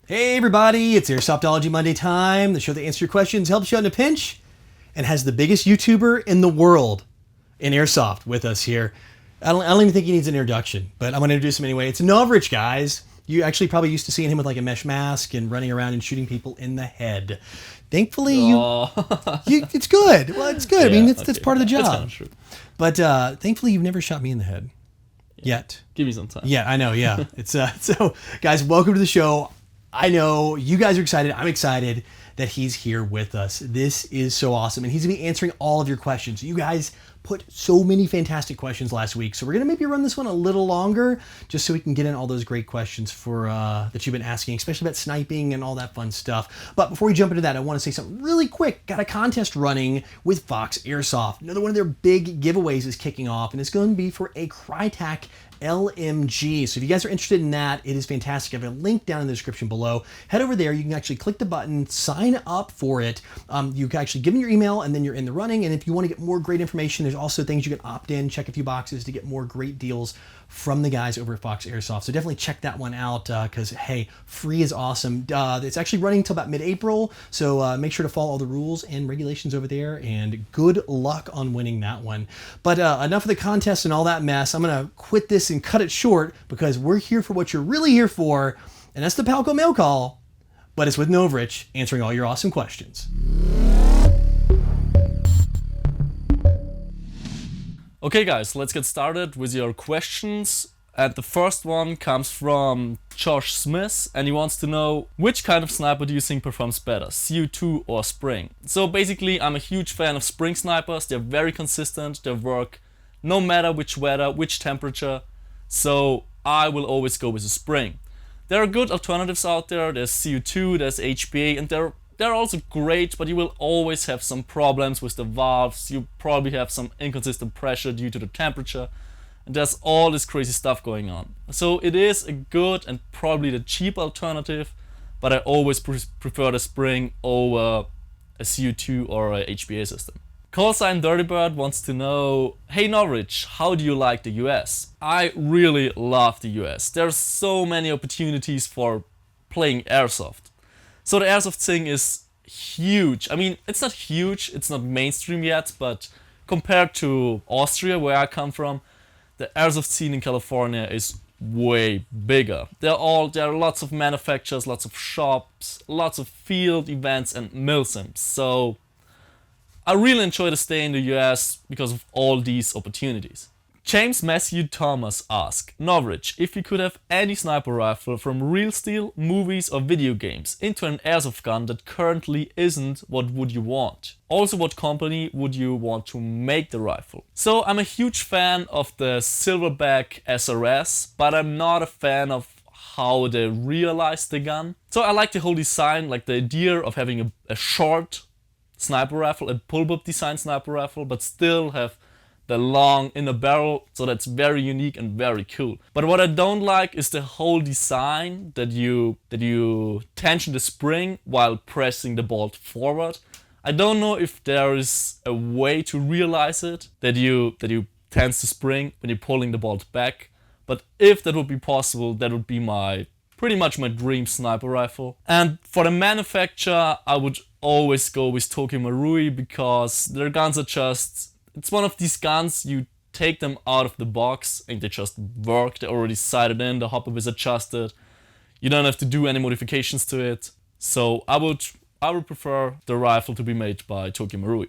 Hey everybody, it's Airsoftology Monday time, the show that answers your questions, helps you out in a pinch, and has the biggest YouTuber in the world in Airsoft with us here. I don't even think he needs an introduction, but I'm going to introduce him anyway. It's Novritsch, guys. You actually probably used to seeing him with like a mesh mask and running around and shooting people in the head. Thankfully, it's good. Well, it's good. Yeah, I mean, that's part of the job. That's kind of true. But thankfully, you've never shot me in the head. Yet. Give me some time. Yeah, I know, yeah. It's so guys, welcome to the show. I know you guys are excited. I'm excited that he's here with us. This is so awesome. And he's going to be answering all of your questions. You guys put so many fantastic questions last week. So we're going to maybe run this one a little longer just so we can get in all those great questions for that you've been asking, especially about sniping and all that fun stuff. But before we jump into that, I want to say something really quick. Got a contest running with Fox Airsoft. Another one of their big giveaways is kicking off, and it's going to be for a Crytac LMG. So if you guys are interested in that, it is fantastic. I have a link down in the description below. Head over there. You can actually click the button, sign up for it. You can actually give them your email and then you're in the running. And if you want to get more great information, there's also things you can opt in, check a few boxes to get more great deals from the guys over at Fox Airsoft. So definitely check that one out because, hey, free is awesome. It's actually running until about mid-April. So make sure to follow all the rules and regulations over there. And good luck on winning that one. But enough of the contest and all that mess. I'm going to quit this and cut it short because we're here for what you're really here for. And that's the Palco Mail Call. But it's with Novritsch answering all your awesome questions. Okay guys, let's get started with your questions. And the first one comes from Josh Smith, and he wants to know which kind of sniper do you think performs better, CO2 or Spring? So basically, I'm a huge fan of Spring snipers. They're very consistent, they work no matter which weather, which temperature. So I will always go with a Spring. There are good alternatives out there. There's CO2, there's HPA, and they're also great, but you will always have some problems with the valves. You probably have some inconsistent pressure due to the temperature. And there's all this crazy stuff going on. So it is a good and probably the cheap alternative, but I always prefer the Spring over a CO2 or a HPA system. Callsign Dirtybird wants to know, hey Novritsch, how do you like the US? I really love the US. There's so many opportunities for playing Airsoft. So the Airsoft thing is huge. I mean, it's not huge, it's not mainstream yet, but compared to Austria, where I come from, the Airsoft scene in California is way bigger. There are lots of manufacturers, lots of shops, lots of field events and milsims. So I really enjoy to stay in the US because of all these opportunities. James Matthew Thomas asked, Novritsch, if you could have any sniper rifle from real steel, movies or video games into an airsoft gun that currently isn't, what would you want? Also, what company would you want to make the rifle? So I'm a huge fan of the Silverback SRS, but I'm not a fan of how they realized the gun. So I like the whole design, like the idea of having a short sniper rifle, a pull-up design sniper rifle, but still have the long inner barrel, so that's very unique and very cool. But what I don't like is the whole design that you tension the spring while pressing the bolt forward. I don't know if there is a way to realize it, that you tense the spring when you're pulling the bolt back. But if that would be possible, that would be pretty much my dream sniper rifle. And for the manufacturer, I would always go with Tokyo Marui because their guns are just... It's one of these guns, you take them out of the box and they just work. They're already sighted in, the hopper is adjusted. You don't have to do any modifications to it. So I would prefer the rifle to be made by Tokyo Marui.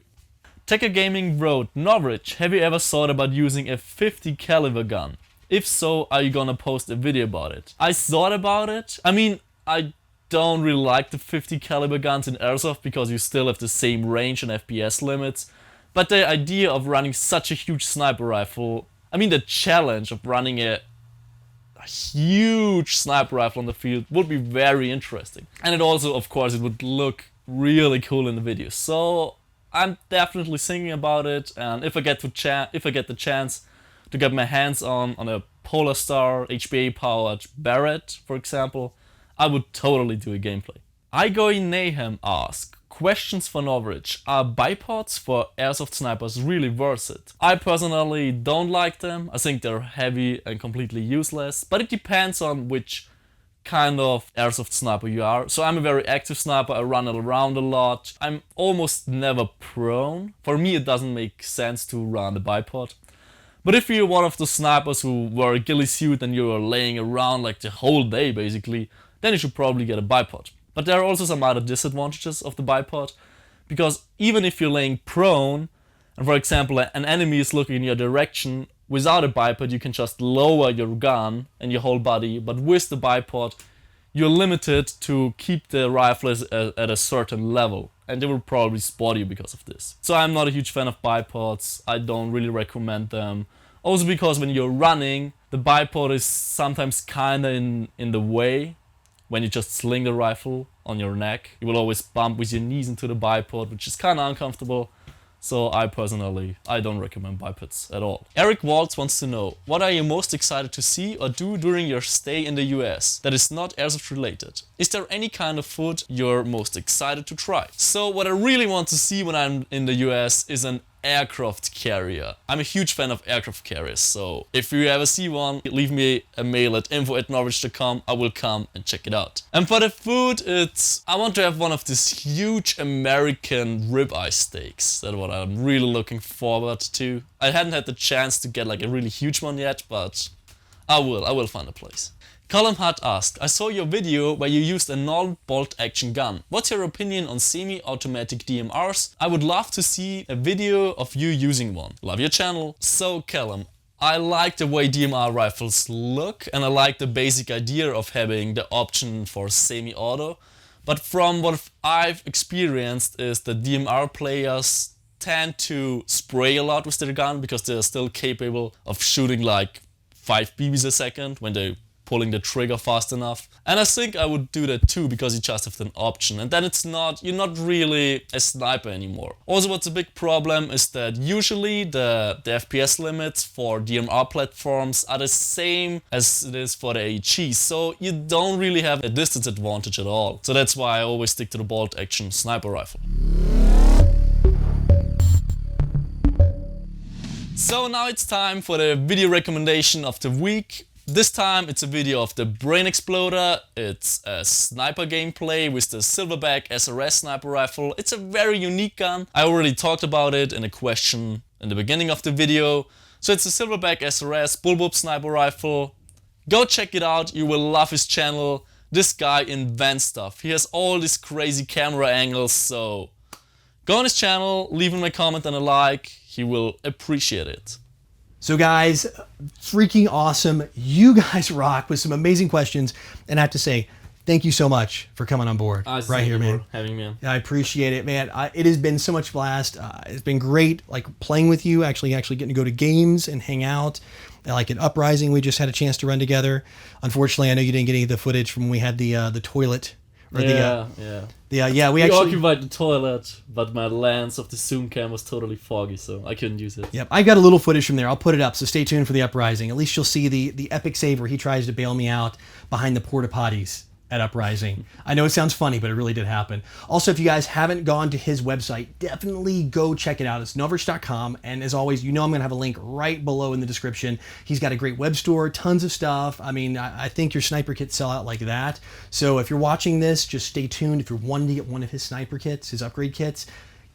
Tekka Gaming wrote, Novritsch, have you ever thought about using a 50 caliber gun? If so, are you gonna post a video about it? I thought about it. I mean, I don't really like the 50 caliber guns in Airsoft because you still have the same range and FPS limits. But the idea of running such a huge sniper rifle, I mean the challenge of running a huge sniper rifle on the field would be very interesting. And it also, of course, it would look really cool in the video. So I'm definitely thinking about it, and if I get the chance to get my hands on a Polar Star HPA powered Barrett, for example, I would totally do a gameplay. Igor Nahum asks, questions for Novritsch. Are bipods for airsoft snipers really worth it? I personally don't like them. I think they're heavy and completely useless, but it depends on which kind of airsoft sniper you are. So I'm a very active sniper, I run around a lot. I'm almost never prone. For me it doesn't make sense to run a bipod. But if you're one of the snipers who wear a ghillie suit and you're laying around like the whole day basically, then you should probably get a bipod. But there are also some other disadvantages of the bipod, because even if you're laying prone, and for example an enemy is looking in your direction, without a bipod you can just lower your gun and your whole body, but with the bipod you're limited to keep the rifle at a certain level, and they will probably spot you because of this. So I'm not a huge fan of bipods, I don't really recommend them. Also because when you're running, the bipod is sometimes kinda in the way. When you just sling the rifle on your neck, you will always bump with your knees into the bipod, which is kinda uncomfortable. So I don't recommend bipods at all. Eric Waltz wants to know, what are you most excited to see or do during your stay in the US that is not airsoft related? Is there any kind of food you're most excited to try? So what I really want to see when I'm in the US is an aircraft carrier. I'm a huge fan of aircraft carriers, so if you ever see one, leave me a mail at info@novritsch.com. I will come and check it out. And for the food, I want to have one of these huge American ribeye steaks. That's what I'm really looking forward to. I hadn't had the chance to get like a really huge one yet, but I will find a place. Colin Hutt asked, I saw your video where you used a non-bolt action gun. What's your opinion on semi-automatic DMRs? I would love to see a video of you using one. Love your channel. So Callum, I like the way DMR rifles look, and I like the basic idea of having the option for semi-auto. But from what I've experienced is that DMR players tend to spray a lot with their gun because they're still capable of shooting like 5 BBs a second when they're pulling the trigger fast enough. And I think I would do that too, because you just have an option, and then you're not really a sniper anymore. Also, what's a big problem is that usually the FPS limits for DMR platforms are the same as it is for the AEG, so you don't really have a distance advantage at all. So that's why I always stick to the bolt action sniper rifle. So now it's time for the video recommendation of the week. This time it's a video of the Brain Exploder. It's a sniper gameplay with the Silverback SRS sniper rifle. It's a very unique gun. I already talked about it in a question in the beginning of the video. So it's a Silverback SRS bullwhip sniper rifle. Go check it out, you will love his channel. This guy invents stuff. He has all these crazy camera angles, so go on his channel, leave him a comment and a like. He will appreciate it. So guys, freaking awesome. You guys rock with some amazing questions. And I have to say, thank you so much for coming on board right here, man. For having me on. I appreciate it, man. It has been so much blast. It's been great, like playing with you, actually getting to go to games and hang out. Like at Uprising, we just had a chance to run together. Unfortunately, I know you didn't get any of the footage from when we had the toilet. Or we actually occupied the toilet, but my lens of the zoom cam was totally foggy, so I couldn't use it. Yep, I got a little footage from there. I'll put it up, so stay tuned for the Uprising. At least you'll see the epic save where he tries to bail me out behind the porta potties at Uprising. I know it sounds funny, but it really did happen. Also, if you guys haven't gone to his website, definitely go check it out. It's novritsch.com, and as always, you know I'm going to have a link right below in the description. He's got a great web store, tons of stuff. I mean, I think your sniper kits sell out like that. So if you're watching this, just stay tuned. If you're wanting to get one of his sniper kits, his upgrade kits,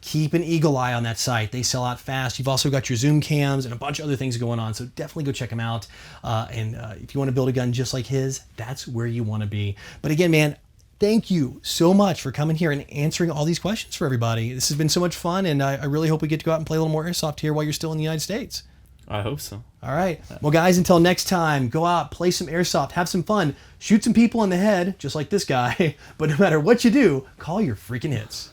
keep an eagle eye on that site. They sell out fast. You've also got your zoom cams and a bunch of other things going on, so definitely go check them out. If you want to build a gun just like his, that's where you want to be. But again, man, thank you so much for coming here and answering all these questions for everybody. This has been so much fun, and I really hope we get to go out and play a little more airsoft here while you're still in the United States. I hope so. All right. Well, guys, until next time, go out, play some airsoft, have some fun, shoot some people in the head, just like this guy. But no matter what you do, call your freaking hits.